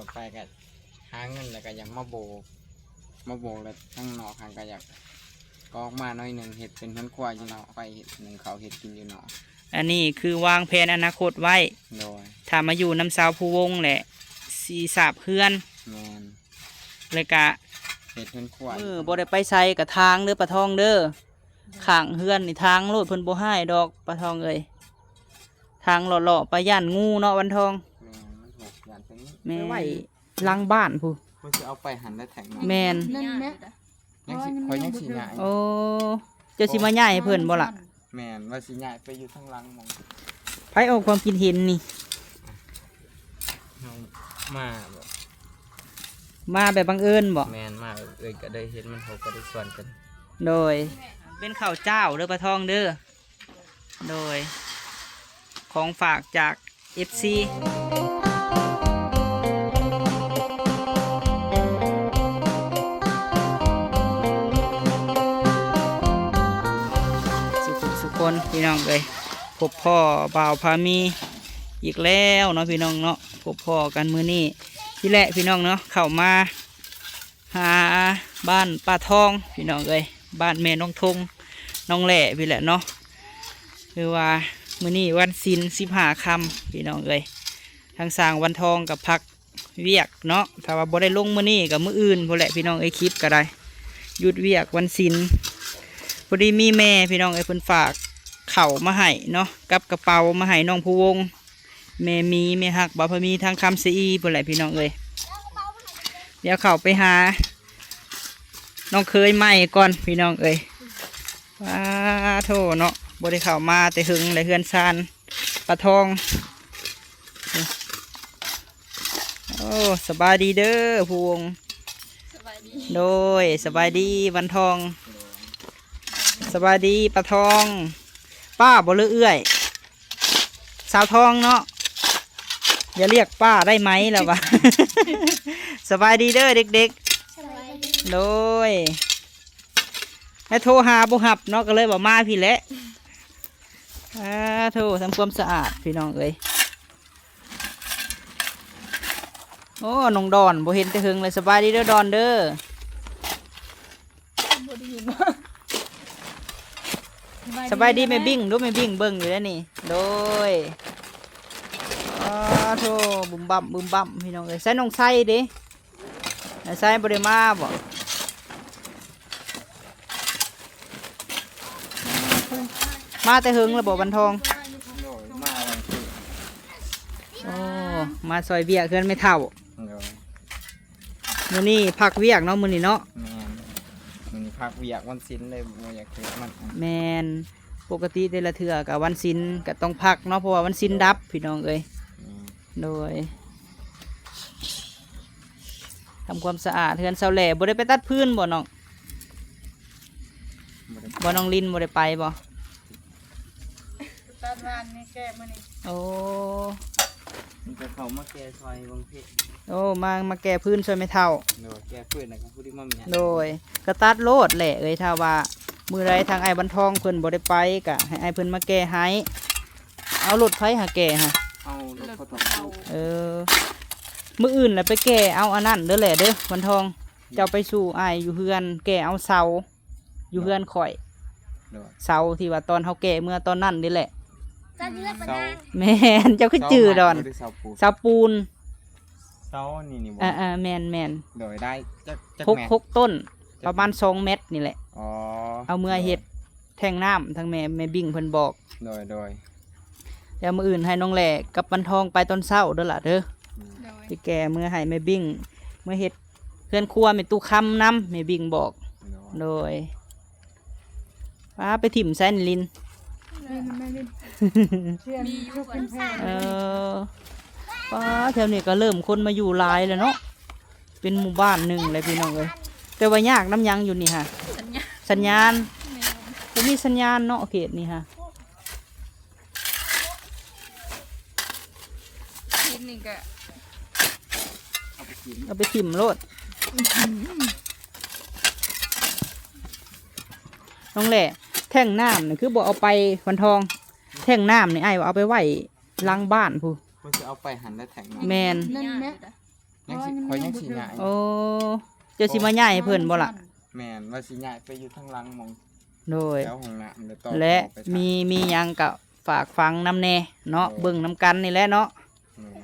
ดไปก็หาเงินแล้วก็ยังมาโบกแล้วทั้งนอกทางก็อยากก็ออกมาหน่อยหนึ่งเห็ดเป็นพันกว่าอยู่เนาะไปเห็ดหนึ่งเขาเห็ดกินอยู่เนาะอันนี้คือวางแผนอนาคตไว้โดยถ้ามาอยู่น้ำสาวภูวงแหละสีสาบเพื่อนแมนเลยกะเห็ดพันกว่าบ่ได้ไปใส่กับทางเด้อปลาทองเด้อข้างเฮือนนี่ทางโลดเพิ่นบ่ให้ดอกปลาทองเอ้ยทางหล่อๆไปย่านงูเนาะวันทองแมนมันหกย่านตรงนี้แม่ไว้หลังบ้านผู้เพื่อจะเอาไปหันได้แท็กแมนยังสิใหญ่โอ้เจ้าสิมาใหญ่เพิ่นบ่ล่ะแมนว่าสิใหญ่ไปอยู่ข้างหลังมองไผออกความคิดเห็นนี่มาแบบบังเอิญบ่แมนมาก็ได้เห็นมันเขาก็ได้ส่วนกันโดยเป็นข้าวเจ้าเด้อปลาทองเด้อโดยของฝากจาก FC สุคนพี่น้องเลยพบพ่อบ่าวพามีอีกแล้วเนาะพี่น้องเนาะพบพ่อกันมื้อนี้ที่แหละพี่น้องเนาะเข้ามาหาบ้านป้าทองพี่น้องเลยบ้านแม่น้องทงน้องแหล่พี่แหละเนาะคือว่ามื้อนี้วันศีล15 ค่ำพี่น้องเลยทางสร้างวันทองกับพักเวียกเนาะถ้าว่าบ่ได้ลงมื้อนี้กับมื้ออื่นพอแหละพี่น้องคลิปก็ได้หยุดเวียกวันศีลพอดีมีแม่พี่น้องเพิ่นฝากเข่ามาให้เนาะกับกระเป๋ามาให้น้องภูวงแม่มีแม่หักบ่าวพามีทางคำซีพอแหละพี่น้องเดี๋ยวเข่าไปหาน้องเคยใหม่ก่อนพี่น้องว้าโถเนาะบ่ได้เข้ามาแต่หึงเลยเฮือนซานปลาทองโอ้สบายดีเด้อภูวงโดยสบายดีวันทองสบายดีปลาทองป้าบ่เลือเอื้อยสาวทองเนาะอย่าเรียกป้าได้ไหมล่ะวะ สบายดีเด้อเด็กๆโดยให้โทรหาบุหับเนาะก็เลยบอกมาพี่แหละโทรทำความสะอาดพี่น้องโอ้น้องดอนบ่เห็นแต่หึงเลยสบายดีเด้อดอนเด้อสบายดีแม่บิ่งดูแม่บิ่งเบิ่งอยู่แล้วนี่โดยโธ่บุ้มบั่มบุ้มบั่มพี่น้องใส่น้องไส้ดิไส้บริมาบ่มาแต่หึงระบบบันทองโอ้มาซอยเบียเพื่อนไม่เท่ามื้อนี้พักเวียกเนาะมื้อนี้เนาะมันพักเวียกวันศิลเลยโมอยากเทมันแมนปกติแต่ละเทื่อกับวันศิลก็ต้องพักเนาะเพราะว่าวันศิลดับพี่น้องโดยทำความสะอาดเทือนเสาแหล่บ่ได้ไปตัดพื้นบ่น้องน้องลินบ่ได้ไปบ่ตัดวานนี่แก้มื้อนี้โอ้มันจะเข้ามาแก้ซอยบางทีโอ้มาแก้พื้นช่วยไม่เท่าโดยแก้พื้นนะครับผู้ที่มาเนี่ยโดยกระตัดโลดแหละถ้าว่ามือไรทางไอ้บันทองเพิ่นบ่ได้ไปกะให้ไอ้เพิ่นมาแก้ให้เอารถไฟหาแก้ฮะเอารถมืออื่นแหละไปแก้เอาอันนั้นเด้อแหละเด้อบันทองเจ้าไปสู่ไอ้อยู่เฮือนแก้เอาเสาอยู่เฮือนข่อยเสาที่ว่าตอนเขาแก้เมื่อตอนนั้นนี่แหละแม่นเจ้าขึ้นจืดดอนเสาปูนเสานี่นี่แมนโดยได้หกต้นประมาณ2 เมตรนี่แหละเอาเมื่อเห็ดแทงน้ำทางแม่บิ่งเพิ่นบอกโดยแล้วมืออื่นให้น้องแหล่กับบันทองไปตอนเช้าเด้อล่ะเด้อที่แกเมื่อให้แม่บิ่งเมื่อเห็ดเพื่อนครัวแม่ตู้คำน้ำแม่บิ่งบอกโดยป้าไปถิ่มแซนลินป้าแถวนี้ก็เริ่มคนมาอยู่หลายแล้วเนาะเป็นหมู่บ้านหนึ่งเลยพี่น้องเลยแต่ว่ายากน้ำยังอยู่นี่ค่ะสัญญาณจะมีสัญญาณเนาะเขตนี่ค่ะนี่ก็เอาไปถิ่มโลดน้องแหละแท่งน้ำนี่คือบอกเอาไปวันทองแท่งน้ำนี่ไอ้เอาไปไหว้ล้างบ้านผู้มันจะเอาไปหันได้แท่งแมน คอยยังสิย้าย โอ้เจ้าสิมาย้ายให้เพิ่นบ่ล่ะ แม่นว่าสิย้ายไปอยู่ทางหลังหมอง โดย แถวห้องน้ำแล้วต่อ และ ไปทาง มีหยังก็ฝากฟังน้ำแน่เนาะเบิ่งน้ำกันนี่แหละเนาะ อืม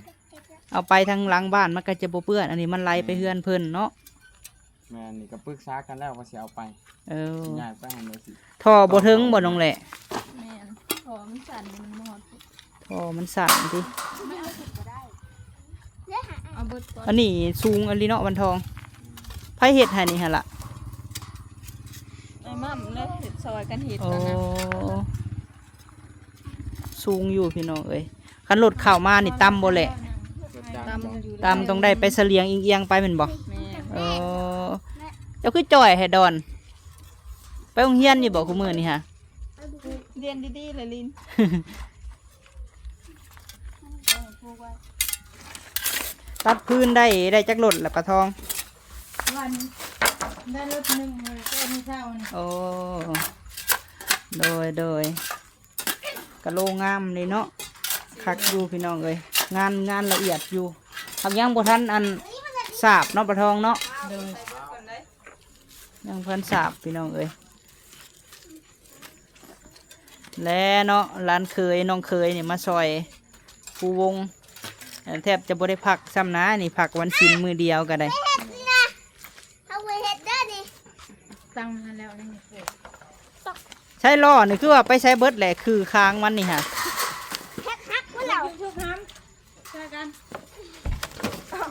เอาไปทางหลังบ้านมันก็จะบ่เปื้อนอันนี้มันไหลไปเฮือนเพิ่นเนาะ แม่นนี่ก็ปรึกษากันแล้วว่าสิเอาไป เออ สิย้ายไปให้แม่สิ ท่อบ่ถึงบ่น้องแหละ แม่นหอมสั่นมันหมด ท่อมันสั่นติ เอาเบิดก่อน อันนี้สูงอันนี้เนาะวันทองไผเฮ็ดให้นี่หั่นล่ะ ไอ้มั่มเลยเห็ดซอยกันเห็ด โอ้ กันนะ สูงอยู่พี่น้องเอ้ยคันรถเข้ามานี่ต่ำบ่แหละ รถจักร ตำ บ่ อยู่ ต่ำต้องได้ไปเสลียงเอียงๆไปแม่นบ่ แม่น เออเจ้าคือจ่อยให้ดอน ไปโรงเรียนอยู่บ่คุมื้อนี่ฮะ เรียนดีๆเลยลิน ตัดพื้นได้จักรถละปะทอง วันได้รถหนึ่งเลยก็ไม่เท่านี่ โอ้โดยกะโลงามเลยเนาะคักอยู่พี่น้องเอ้ยงานละเอียดอยู่ทำยังบ่ทันอันสาบเนาะปะทองเนาะ เลย ยังเพิ่นสาบพี่น้องเอ้ยและเนาะร้านเคยน้องเคยนี่มาซอยผู้วงแทบจะบ่ได้พักซ้ำนะนี่พักวันศิลมือเดียวก็ได้ เอาไว้เห็ดได้ดิ ตั้งมาแล้วนี่เกิด ใช้ล้อนี่คือว่าไปใช้เบิดแหละคือค้างมันนี่ฮะ แฮกฮักพวกเรา ชุบน้ำช่วยกัน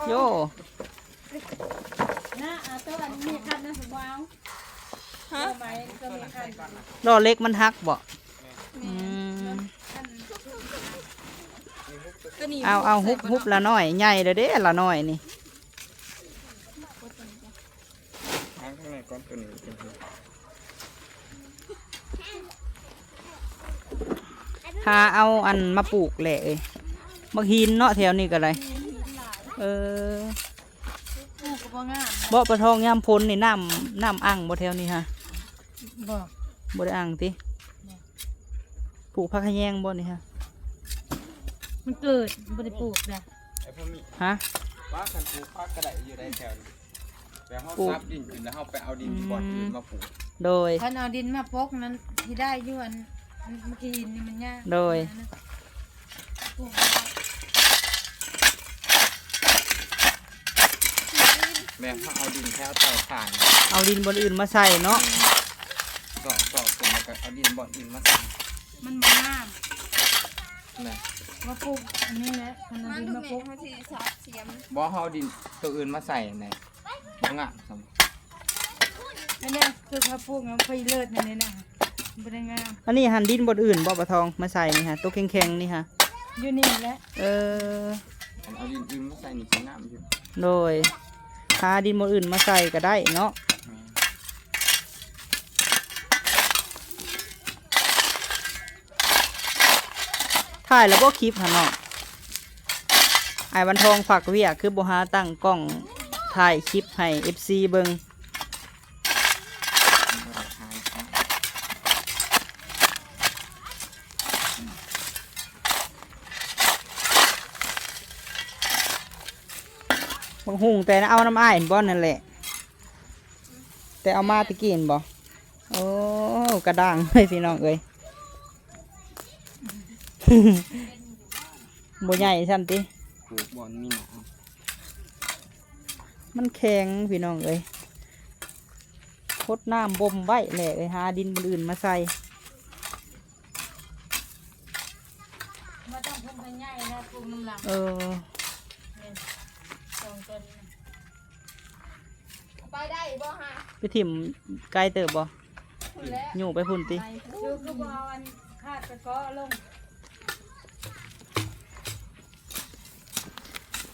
โย นะเอาตัวอันนี้คันนะสมาวฮะไปก็มีคัน ล้อเล็กมันหักบ่อืม ก็นี่ เอาฮุบละน้อยใหญ่เด้อเด้ละน้อยนี่ ทางข้างในก้อนตัวนี้เป็นหัว หาเอาอันมาปลูกแหละเอ้ยมักหินเนาะแถวนี้ก็ได้เออ ปลูกก็บ่งาม บ่ปะทองยามพ้นนี่น้ำอ่างบ่แถวนี้ฮะ บ่ บ่ได้อ่างติปลูกผักขะแยงบ่นี่ฮะ มันเกิดบ่ได้ปลูกนะ ไอ้พ่อมี ฮะ ว่าคันปลูกผักก็ได้อยู่ได้แถวนี้แต่เฮา ปลูก ซับดินขึ้นแล้วเฮาไปเอาดินที่บ่อนอื่นมาปลูก โดย คันเอาดินมาปกนั้นที่ได้อยู่อันเมื่อกี้นี่มันยาก โดย ปลูก แม่เฮาเอาดินแถวเตาถ่าน เอาดินบนอื่นมาใส่เนาะ ก็ผมก็เอาดินบ่อนอื่นมาใส่ มันบ่งาม แม่ มาปลูกอันนี้แหละคันเอาดินมาปลูก บ่เฮาเอาดินตัวอื่นมาใส่ไหนบ่งามสำ ไม่ได้คือเขาปลูกแล้วไปเลิศนั่นนี่นะบ่ได้งาม อันนี้หันดินบนอื่นบ่ปะทองมาใส่นี่ฮะตัวแข็งๆนี่ฮะ อยู่นี่แหละ เออ เอาดินอื่นมาใส่นี่สิงามอยู่ โดยหาดินบนอื่นมาใส่ก็ได้เนาะ แม่ ถ่ายแล้วก็คลิปค่ะเนาะไอ้วันทองฝากเวียคือบ่หาตั้งกล้องถ่ายคลิปให้ FC เบิง บ่ได้ขายครับ บางหุงแต่เอาน้ำอ้ายบ่นั่นแหละ แต่เอามาตะกี้นบ่โอ้กระด้างเลยพี่น้องเอ้ย บ่ใหญ่ซ้ำติ ปลูกบ่อนมีหนาม มันแข็งพี่น้องเอ้ยพดน้ำบ่มไว้แหละเอ้ยหาดินบนอื่นมาใส่ มาต้องปลูกให้ใหญ่นะปลูกน้ำหลัง เออ สองต้น ไปได้บ่ฮะ ไปถิ่มไกลเติบบ่ พูดแล้ว อยู่ไปพุ่นติ ไปดูก็บ่เอาอันคาดตะกอลง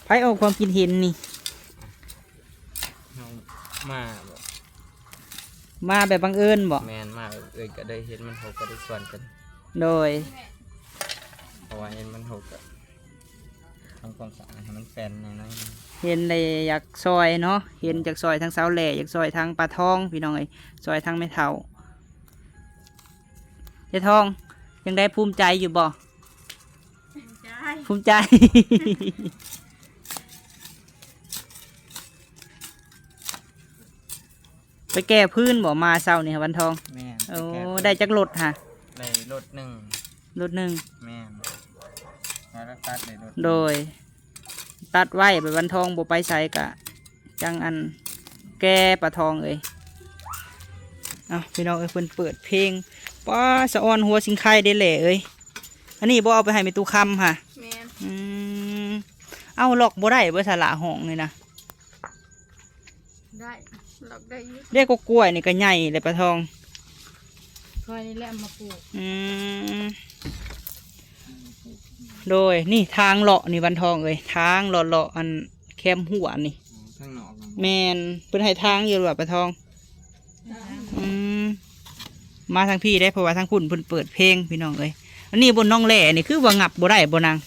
ไผออกความคิดเห็นนี่ เฮามาบ่ มาแบบบังเอิญบ่ แม่นมาก็ได้เห็นมันหกก็ได้ส่วนกัน โดย เพราะว่าเห็นมันหกก็ทำความสะอาดให้มันแฟนหน่อยๆ เห็นเลยอยากซอยเนาะเห็นจากซอยทางเสาแหล่อยากซอยทางปลาทองพี่น้องเอ้ยซอยทางแม่เฒ่าเจ้าทองยังได้ภูมิใจอยู่บ่ ใช่ ภูมิใจ ไปแก้พื้นบ่มาเช้านี่ค่ะวันทอง แม่น โอ้ได้จักรถฮะ ได้รถหนึ่ง รถหนึ่ง แม่นมาแล้วตัดได้รถ โดย ตัดไว้ไปวันทองบ่ไปใส่กะจังอันแก้ปลาทองเอ้ยเอาพี่น้องเอ้ยเพิ่นเปิดเพลงป้าสะออนหัวสิงไข่ได้แหล่เอ้ยอันนี้บ่เอาไปให้แม่ตู้คำค่ะ แม่น เอาล็อกบ่ได้บ่สละห้องนี่นะ ได้หลอกได้อยุ่ เรียกก็กล้วยนี่ก็ใหญ่เลยปลาทอง คอยนี่แหละเอามาปลูก โดยนี่ทางเลาะนี่วันทองเอ้ยทางเลาะเลาะอันแคมหัวนี่ ข้างนอก แมนเป็นให้ทางอยู่แบบปลาทอง มาทางพี่ได้เพราะว่าทางคุณเพิ่นเปิดเพลงพี่น้องเอ้ยอันนี้บนน้องแหล่นี่คือว่างับบ่ได้บ่นาง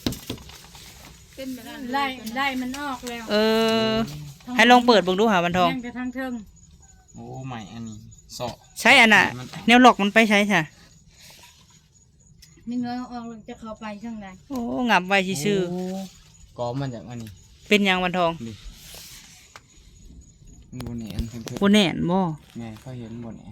เป็นแบบนั้น ไล่มันออกแล้ว ให้ลองเปิดเบิ่งดูหาวันทอง ยังแต่ทางเทิง โอ้ใหม่อันนี้เสาะ ใช้อันน่ะแนวล็อกมันไปใช้ค่ะ นี่เงยออกแล้วจะเข้าไปช่างใด โอ้งับไว้ซื่อ โก็มันจากอันนี้ ๆเป็นหยังวันทอง บนแหนทั้ง บ่แน่นบ่ แม่เขาเห็นบนแหน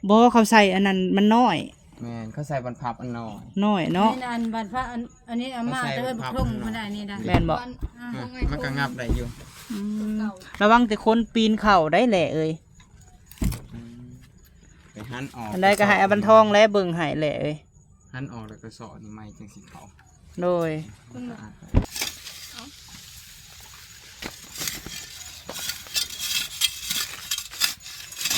บ่เขาใส่อันนั้นมันน้อย แม่เขาใส่บรรพับอันน้อย น้อยเนาะ นี่อันบัดพระอันนี้เอามาแต่เฮ้ยบุกทุ่งมาได้นี่ได้ แม่นบ่ มันก็งับได้อยู่ ระวังแต่คนปีนเข่าได้แหละเอ้ย ไปหันออก อันใดก็ให้อาบันทองและเบิ่งให้แหละเอ้ย หันออกแล้วก็เสาะนี่ไม่จังสีเขา โดย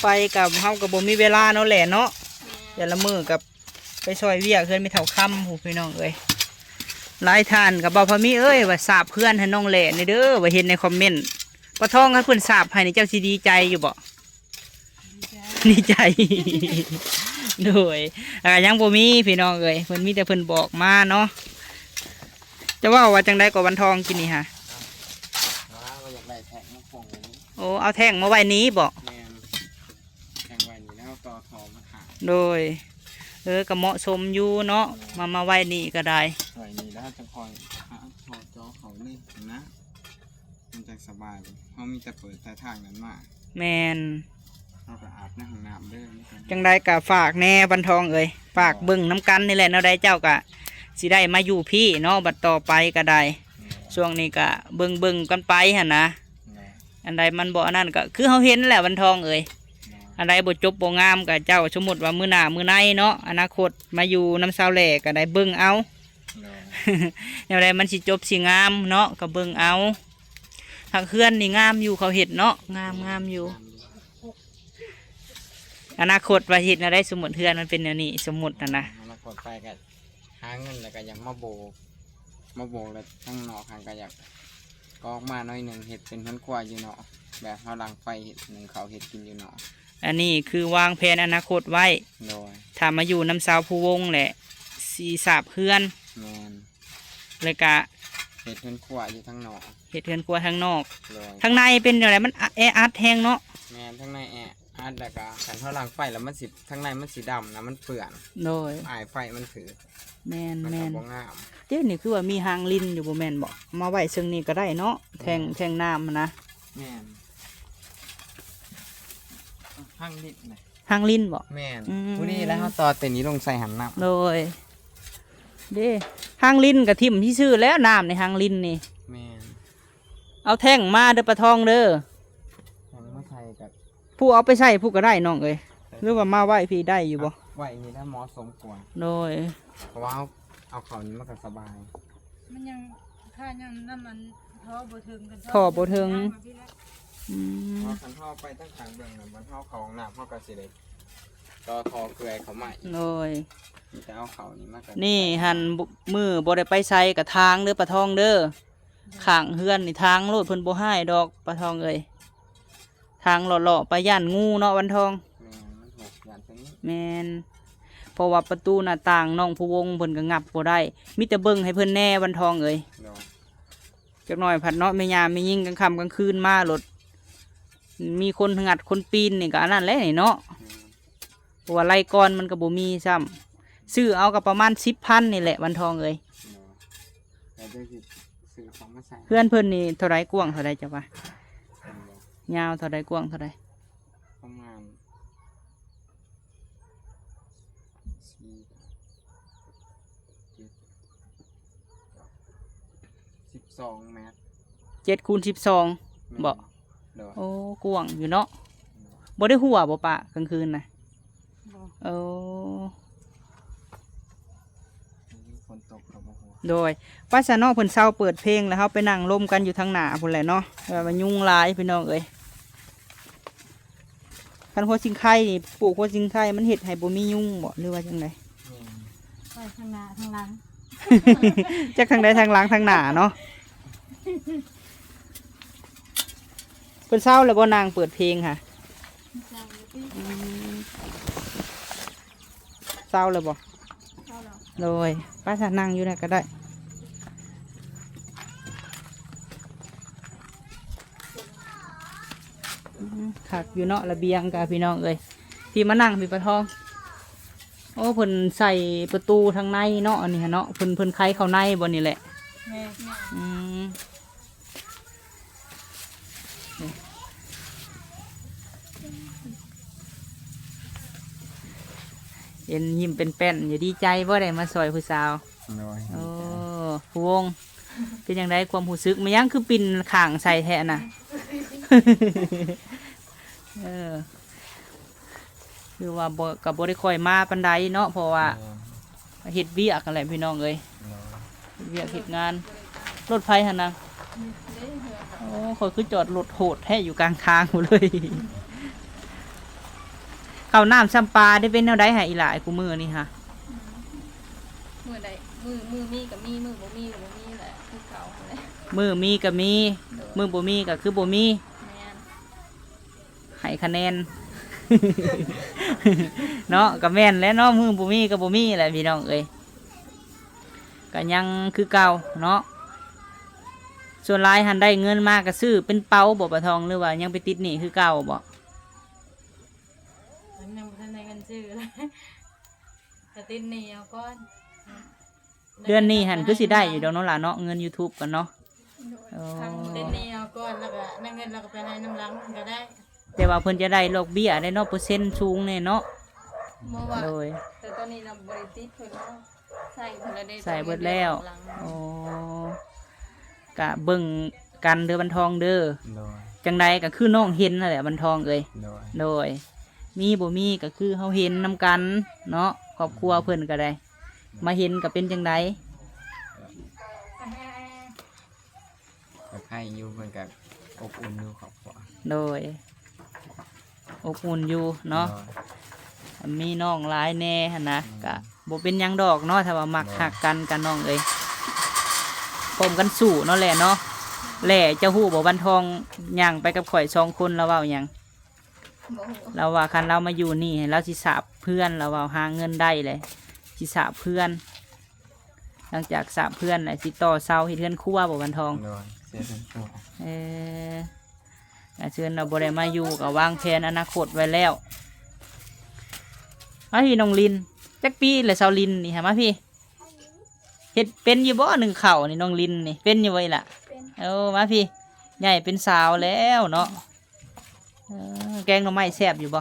ไปกับเฮากับบ่มีเวลาเนาะแหละเนาะเดี๋ยวละมือกับไปซอยเวียกเพื่อนไม่เท่าค่ำหูพี่น้องเอ้ยหลายท่านกับบ่าวพะมีเอ้ยว่าสาบเพื่อนให้น้องแหล่นี่เด้อว่าเห็นในคอมเมนต์ปะทองให้เพิ่นสาบให้นี่เจ้าสิดีใจอยู่บ่ ดีใจ โดยยังบ่มีพี่น้องเอ้ยเพิ่นมีแต่เพิ่นบอกมาเนาะจะว่าจังได๋ก็วันทองกินนี่ฮะ ว่าอยากได้แทงมาคง โอ้เอาแท่งมาไว้นี้บ่ แม่แทงไว้นี่แล้วต่อทอมาหา โดยก็เหมาะสมอยู่เนาะมาไว้นี่ก็ได้ ไว้นี่แล้วจะคอยหาถอดจอเขานี่นะมันจะสบายเขามีแต่เปิดแต่ทางนั้นมา แมน เราก็อาบในห้องน้ำเด้อ จังไดก็ฝากแน่วันทองเอ้ยฝากเบิ่งน้ำกันนี่แหละเนาะได้เจ้าก็สิได้มาอยู่พี่เนาะบัดต่อไปก็ได้ช่วงนี้ก็เบิ่งกันไปหั่นนะอันใดมันบ่อันนั้นก็คือเฮาเห็นแหละวันทองเอ้ยอันใดบ่จบบ่งามก็เจ้าสมมุติว่ามื้อหน้ามื้อในเนาะอนาคตมาอยู่น้ำสาวแหล่ก็ได้เบิ่งเอา แนวใดมันสิจบสิงามเนาะก็เบิ่งเอาทางเฮือนนี่งามอยู่เขาเฮ็ดเนาะงามอยู่อนาคตว่าเฮ็ดน่ะได้สมมุติเฮือนมันเป็นแนวนี้สมมุติน่ะนะ มากดไปก็หาเงินแล้วก็อยากมาโบกแล้วทั้งนอกทางก็อยากก็ออกมาหน่อยหนึ่งเห็ดเป็นทั้งครัวอยู่เนาะแบบเขาลังไฟเห็ดหนึ่งเขาเห็ดกินอยู่เนาะ อันนี้คือวางแผนอนาคตไว้ โดย ถ้ามาอยู่น้ำสาวผู้วงแหละสีสาบเฮือน แมน เลยกะ เห็ดทั้งครัวอยู่ทั้งนอก เฮ็ดเฮือนครัวทางนอก โดย ทางในเป็นอะไรมันแออัดแห้งเนาะ แมนทั้งในแอะอัดแล้วก็ขันเขาลังไฟแล้วมันสิทั้งในมันสีดำนะมันเปื่อน โดย อายไฟมันถือ แมน มัน แม ก็ น บ่งาม เจ้านี่คือว่ามีหางลินอยู่บ่แมนบอกมาไว้ซึ่งนี่ก็ได้เนาะแทงน้ำนะ แมนห้างนิดหน่อย หางลินบอก แมน อืม ผู้นี้แล้วเขาต่อเต็นี้ลงใส่หันน้ำ โดยเด้หางลินกับทิมที่ชื่อแล้วน้ำในหางลินนี่ แมน เอาแท่งมาเด้อปลาทองเด้อ ยังไม่ใส่กับ ผู้เอาไปใส่ผู้ก็ได้น้องเอ้ยหรือว่ามาไว้พี่ได้อยู่บ่ ไหวนี่แล้วหมอสมกว่า โดย เพราะว่าเอาเขานี้มันก็สบาย มันยังถ้ายังน้ำมันท้อบ่ถึงกัน ท่อบ่ถึง อืม พอขันท่อไปตั้งทางเบื้องน่ะมันท่อเขาของน้ำท่อกระสิเล็กต่อทอเกลือเขาใหม่ โดย มีแต่เอาเขานี่มากกัน นี่หันมือบ่ได้ไปใส่กับทางเด้อปลาทองเด้อข้างเฮือนนี่ทางโลดเพิ่นบ่ให้ดอกปลาทองเอ้ยทางเลาะๆไปย่านงูเนาะวันทอง แม่มันหกอย่างตรงนี้ แมนเพราะว่าประตูหน้าต่างน้องผู้วงเพิ่นก็งับบ่ได้มีแต่เบิ่งให้เพิ่นแน่วันทองเอ้ย เนาะ จักหน่อยผัดเนาะแม่ยามแม่ยิ่งกลางค่ำกลางคืนมารถมีคนงัดคนปีนนี่ก็อันนั้นแหละนี่เนาะเพราะว่าไล่ก่อนมันก็บ่มีซ้ำซื้อเอาก็ประมาณ10,000นี่แหละวันทองเอ้ย เนาะแล้วเดี๋ยวสิซื้อของมาใส่ เพื่อนเพิ่นนี่เท่าไรกว้างเท่าไรจ้ะวะ เนาะ ยาวเท่าไรกว้างเท่าไร ประมาณ 12 เมตร 7 คูณ 12 แม่น บ่ โดย โอ้กว้างอยู่เนาะบ่ได้หัวบ่ปะกลางคืนน่ะ บ่ โอ้ ฝนตกกับโอ้โห โดยว่าซะเนาะเพิ่นเศร้าเปิดเพลงแล้วเฮาไปนั่งร่มกันอยู่ทางหน้าพุ่นแหละเนาะแบบว่ายุงหลายพี่น้องเอ้ยคันหัวสิงไข่นี่ปลูกหัวสิงไข่มันเฮ็ดให้บ่มียุงบ่หรือว่าจังได ไปทางหน้าทางหลัง จากทางใดทางหลังทางหน้าเนาะเพิ่นเศร้าแล้วบ่นางเปิดเพลงค่ะอืมเศร้าแล้วบ่ เอาแล้ว โดยป้าจะนั่งอยู่ไหนก็ได้ขักอยู่เนาะระเบียงกับพี่น้องเอ้ยพี่มานั่งพี่ปะทองโอ้เพิ่นใส่ประตูทางในเนาะอันนี้ฮะเนาะเพิ่นไขเข้าในบนนี่แหละ แม่ อืมเห็นยิ้มเป็นแป้นอย่าดีใจว่าได้มาซอยผู้สาว โดย โอ้พวงเป็นยังไงความหูซึกมันยังคือปินข่างใส่แทนน่ะ เออคือว่าบ่กับบริคอยมาปันไดเนาะเพราะว่าเฮ็ดเวียกอะไรพี่น้องเอ้ยเฮ็ดเวียกเฮ็ดงานรถไฟหันนะโอ้คอยคือจอดรถโหดแท้อยู่กลางทางหมดเลยข้าวน้ำซ้ำปลาได้เป็นแนวใดให้อีหลายกูมือนี่ฮะ มือใดมือมีกับมีมือบ่มีกับบ่มีแหละคือเก่าแหละ มือมีก็มีมือบ่มีก็คือบ่มี แม่น ให้คะแนน เนาะก็แม่นแล้วเนาะมือบ่มีก็บ่มีแหละพี่น้องเอ้ยก็ยังคือเก่าเนาะส่วนหลายหันได้เงินมาก็ซื้อเป็นเป๋าบ่ปะทองหรือว่ายังไปติดหนี้คือเก่าบ่ มันยังบ่ทันได้เงินซื้อเลยจะติดหนี้เอาก่อน เดือนนี้หันคือสิได้อยู่ดอกเนาะล่ะเนาะเงิน YouTube กันเนาะโอ้ ติดหนี้เอาก่อนแล้วก็ได้เงินเราก็ไปให้น้ำหลังมันก็ได้ แต่ว่าเพิ่นจะได้ดอกเบี้ยได้เนาะเปอร์เซ็นต์สูงแน่เนาะ เมื่อว่า โดย แต่ตอนนี้เราบริติดเพิ่นเนาะใส่เพิ่นแล้วได้ ใส่เบิดแล้ว หลัง โอ้กะเบิ่งกันเด้อบันทองเด้อ โดย จังใดก็คือน้องเห็นนั่นแหละบันทองเอ้ย โดย โดยมีบ่มีก็คือเฮาเห็นนำกันเนาะครอบครัวเพิ่นก็ได้ มาเห็นก็เป็นจังได กับให้อยู่เหมือนกับอบอุ่นอยู่ครอบครัว โดยอบอุ่นอยู่เนาะมีน้องหลายแน่หั่นนะก็บ่เป็นหยังดอกเนาะถ้าว่ามักหักกันกันน้องเอ้ยพร้อมกันสู้เนาะแหละเนาะแหล่เจ้าฮู้บ่บันทองย่างไปกับข่อย2คนแล้วเว้าหยัง บ่ฮู้ เราว่าคันเรามาอยู่นี่ให้เราสิสาบเพื่อนเราว่าหาเงินได้เลยสิสาบเพื่อน หลังจากสาบเพื่อนสิต่อเสาให้เพื่อนครั่วบ่บันทอง โดยเสียเป็นตัว เอออาเชิญเราบ่ได้มาอยู่กับวางแผนอนาคตไว้แล้วมาพี่น้องลินจักปีเลยเสาลินนี่ฮะมาพี่เฮ็ดเป็นอยู่บ่หนึ่งเข่าวนี่น้องลินนี่เป็นอยู่ไว้ล่ะ เป็น เอามาพี่ใหญ่เป็นสาวแล้วเนาะเออแกงหน่อไม้แซ่บอยู่บ่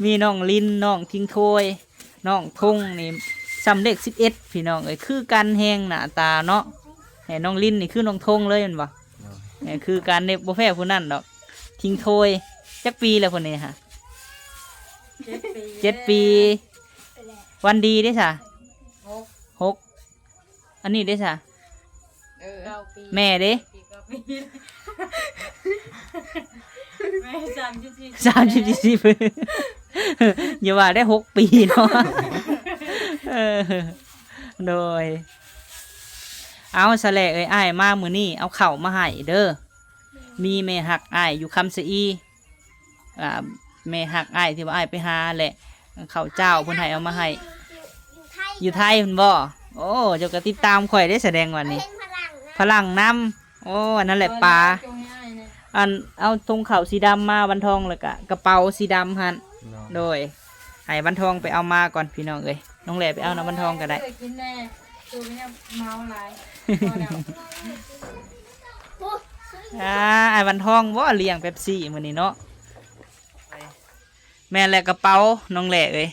มีน้องลินน้องทิ้งโทยน้องทงนี่สำเร็จ11พี่น้องเอ้ยคือกันแหงหน้าตาเนาะแต่น้องลินนี่คือน้องทงเลยแมันบ่ โดย นี่คือการเน็บบ่แพ้ผู้นั่นดอกทิ้งโทยจักปีแล้วคนนี้ค่ะ 7 ปี วันดีได้สะ 6 อันนี้ได้สะ เออ 9 ปี แม่เด้ ปี9ปีแม่34 30 40 อย่าว่าได้6 ปีเนาะ เออโดย เอาสะแหละเอ้ยอ้ายมามื้อนี้เอาข้าวมาให้เด้อมีแม่หักอ้ายอยู่คำสะอีแม่หักอ้ายที่ว่าอ้ายไปหาแหละข้าวเจ้าเพิ่นให้เอามาให้อยู่ไทยเพิ่นบ่โอ้เจ้าก็ติดตามข่อยได้แสดงวันนี้พลังน้ำโอ้อันนั่นแหละปลา จงให้อ้ายเนี่ย อันเอาธงขาวสีดำมาวันทองแล้วก็กระเป๋าสีดำหัน โดย โดยให้วันทองไปเอามาก่อนพี่น้องเอ้ยน้องแหล่ไปเอานะวันทองก็ได้ เคยกินแน่ตัวนี้เมาหลายพอแล้ว ไอ้วันทองว่าเลี้ยงเป๊ปซี่มื้อนี้เนาะแม่นแหละกระเป๋าน้องแหล่เอ้ย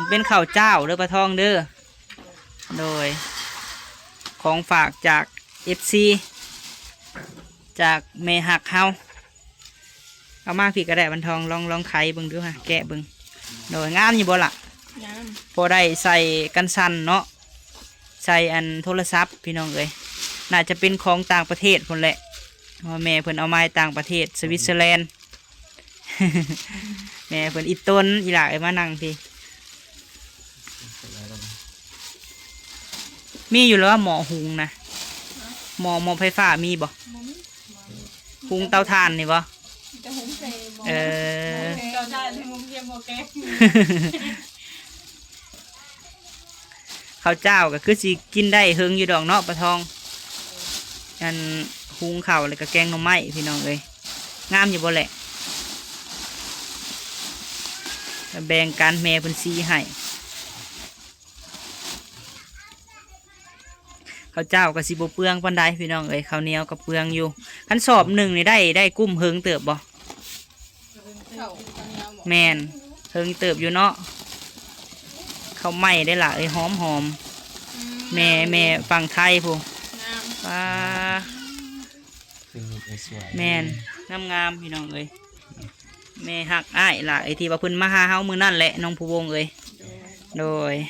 เป็นข้าวเจ้าเด้อปลาทองเด้อโดยของฝากจาก FC จากเมหักเฮาเอามาพี่กระแดะบันทองลองไขเบิ่งดูฮะแกะเบิ่งโดยงามอยู่บ่ล่ะ น้ พอได้ใส่กันสั่นเนาะใส่อันโทรศัพท์พี่น้องเอ้ยน่าจะเป็นของต่างประเทศคนแหละเพราะแม่เพิ่นเอามาต่างประเทศสวิตเซอร์แลนด์ แม่เพิ่นอีต้นอีหล่าเอ้ยมานั่งพี่มีอยู่แล้วว่าหมอหุงนะหมอไฟฟ้ามีบ่หุงเตาถ่านนี่บ่ ำจะหุงใส่หม้อ เออ เจ้าชายหุงเทียมหม้อแกง ข้าวเจ้าก็คือสิกินได้เฮิงอยู่ดอกเนาะปลาทองอันหุงข้าวแล้วก็แกงหน่อไม้พี่น้องเอ้ยงามอยู่บ่แหละแบ่งกันแม่เพิ่นซีให้ข้าวเจ้าก็สิบ่เปลืองปานใดพี่น้องเอ้ยข้าวเหนียวก็เปลืองอยู่คันสอบหนึ่งนี่ได้กุ้มเฮิงเติบบ่ เขาตอนนี้เอาหมด แม่นเฮิงเติบอยู่เนาะข้าวไหม้ได้ล่ะเอ้ยหอมแม่ฝั่งไทยพู น้ ปลา เป็นมีดสวย แม่นงามพี่น้องเอ้ยแม่หักอ้ายล่ะไอ้ที่ว่าเพิ่นมาหาเฮามื้อนั่นแหละน้องผู้วงเอ้ยโดย ำ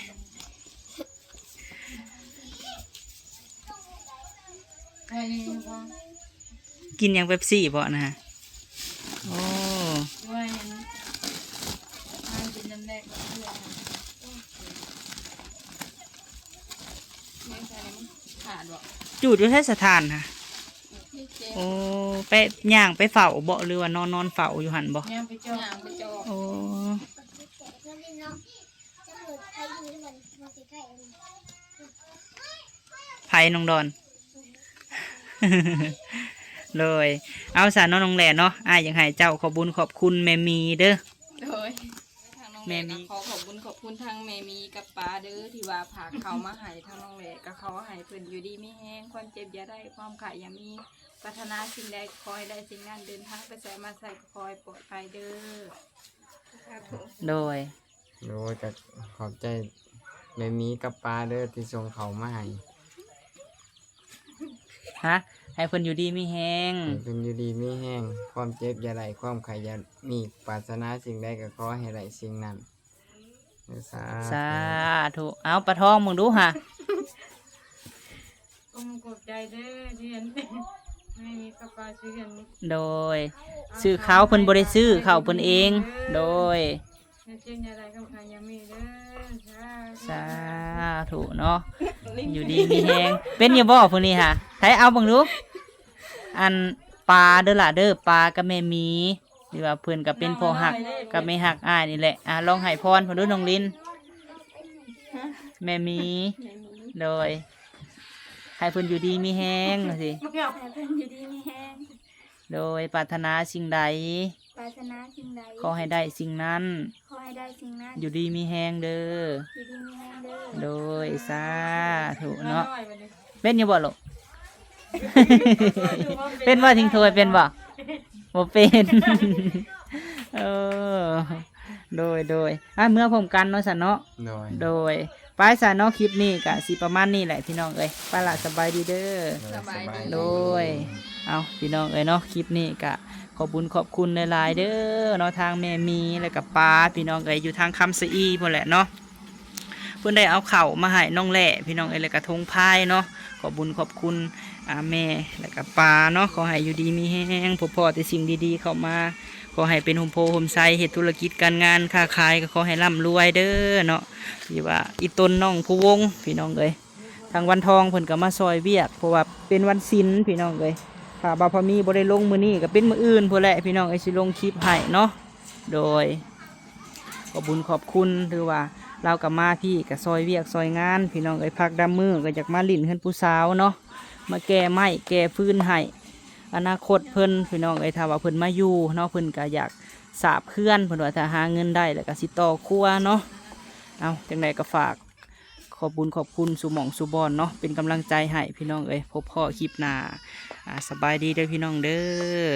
ไอ้นี่พอ กินหยังเป๊ปซี่บ่นะฮะโอ้ ด้วยนะให้กินน้ำแดงกับเพื่อนไม่ใช่เลยขาดบ่ จูดอยู่แท้สถานค่ะ นี่เจ๊ โอ้ไปย่างไปเฝ้าบ่หรือว่านอนเฝ้าอยู่หั่นบ่ ย่างไปจอกไปจอก โอ้ไผน้องดอน เลยเอาสารน้องแหล่เนาะอ้ายอยากให้เจ้าขอบุญขอบคุณแม่มีเด้อ โดยทางน้องแหลกขอขอบคุณทางแม่มีกับป้าเด้อที่ว่าผากเขามาให้ทางน้องแหลกก็เขาให้เพิ่นอยู่ดีไม่แห้งความเจ็บอย่าได้ความขายอย่ามีปรารถนาสิ่งใดคอยได้สิ่งนั้นเดินทางไปใส่มาใส่คอยปลอดภัยเด้อครับผม โดย โดยก็ขอบใจแม่มีกับปลาเด้อที่ส่งเขามาให้ ฮะให้เพิ่นอยู่ดีมีแฮง ให้เป็นอยู่ดีไม่แห้งความเจ็บอย่าไหลความไข่อย่ามีปรารถนาสิ่งใดก็ขอให้ไหลสิ่งนั้นสา สาธุเอาปลาทองมึงดูฮะ ก็มากดใจเด้อเรียนไม่มีกระเป๋าซื้อกัน โดยซื้อเขาวเพิ่นบ่ได้ซื้อเขาวเพิ่นเอง โดย เช่นอะไรก็ขายยังมีเด้อ สาธุเนาะอยู่ดีมีแฮงเป็นอยู่บ่พวกนี้ฮะไผเอาเบิ่งดูอันปลาเด้อล่ะเด้อปลากับแม่หมีหรือว่าเพิ่นก็เป็นพ่อหักกับแม่หักอ้ายนี่แหละลองให้พรเพิ่นดูน้องลินแม่หมีโดยให้เพิ่นอยู่ดีมีแฮงว่าสิ มาเกี่ยว ให้เพิ่นอยู่ดีมีแห้ง โดยปรารถนาสิ่งใด ปรารถนาสิ่งใด ขอให้ได้สิ่งนั้น ขอให้ได้สิ่งนั้น อยู่ดีมีแฮงเด้อ อยู่ดีมีแห้งเด้อ โดยสาธุเนาะ น้อยวันนี้ เป็นอยู่บ่ลูก เป็นว่าทิ้งถ้วยเป็นบ่บ่เป็น เออโดยเมื่อผมกันเนาะสันเนาะ โดย โดยไปสันเนาะคลิปนี้กะสิประมาณนี้แหละพี่น้องเอ้ยไปละสบายดีเด้อ สบายดี โดยเอาพี่น้องเอ้ยเนาะคลิปนี้กะขอบคุญขอบคุณหลายๆเด้อเนาะทางแม่มีแล้วกับป้าพี่น้องเอ้ยอยู่ทางคำสะอีพุ่นแหละเนาะเพิ่นได้เอาเข่าวมาให้น้องแหล่พี่น้องเอ้ยแล้วก็ทงพายเนาะขอบคุญขอบคุณแม่แล้วก็ป้าเนาะขอให้อยู่ดีมีแห้งพ่อแต่สิ่งดีๆเข้ามาขอให้เป็นโฮมโพโฮมไซเฮ็ดธุรกิจการงานค้าขายก็ขอให้ร่ำรวยเด้อเนาะที่ว่าอีต้นน้องผู้วงพี่น้องเอ้ย ทางวันทองเพิ่นก็มาซอยเวียกเพราะว่าเป็นวันศีลพี่น้องเอ้ยถ้าบ่าวพอมีบ่ได้ลงมื้อนี้ก็เป็นมื้ออื่นพุ่นแหละพี่น้องเอ้ยสิลงคลิปให้เนาะโดยขอบคุญขอบคุณถือว่าเราก็มาพี่ก็ซอยเวียกซอยงานพี่น้องเอ้ยพักดำมือก็อยากมาลิ้นเฮือนผู้สาวเนาะมาแก้ไม้แก้ฟืนให้อนาคตเพิ่นพี่น้องเอ้ยถ้าว่าเพิ่นมาอยู่เนาะเพิ่นก็อยากสาบเพื่อนเพิ่นว่าถ้าหาเงินได้แล้วก็สิต่อครัวเนาะเอาจังไดก็ฝาก ขอบคุญขอบคุณสุหมองสุบอนเนาะเป็นกำลังใจให้พี่น้องเอ้ยพบพ่อคลิปหน้าสบายดีเด้อพี่น้องเด้อ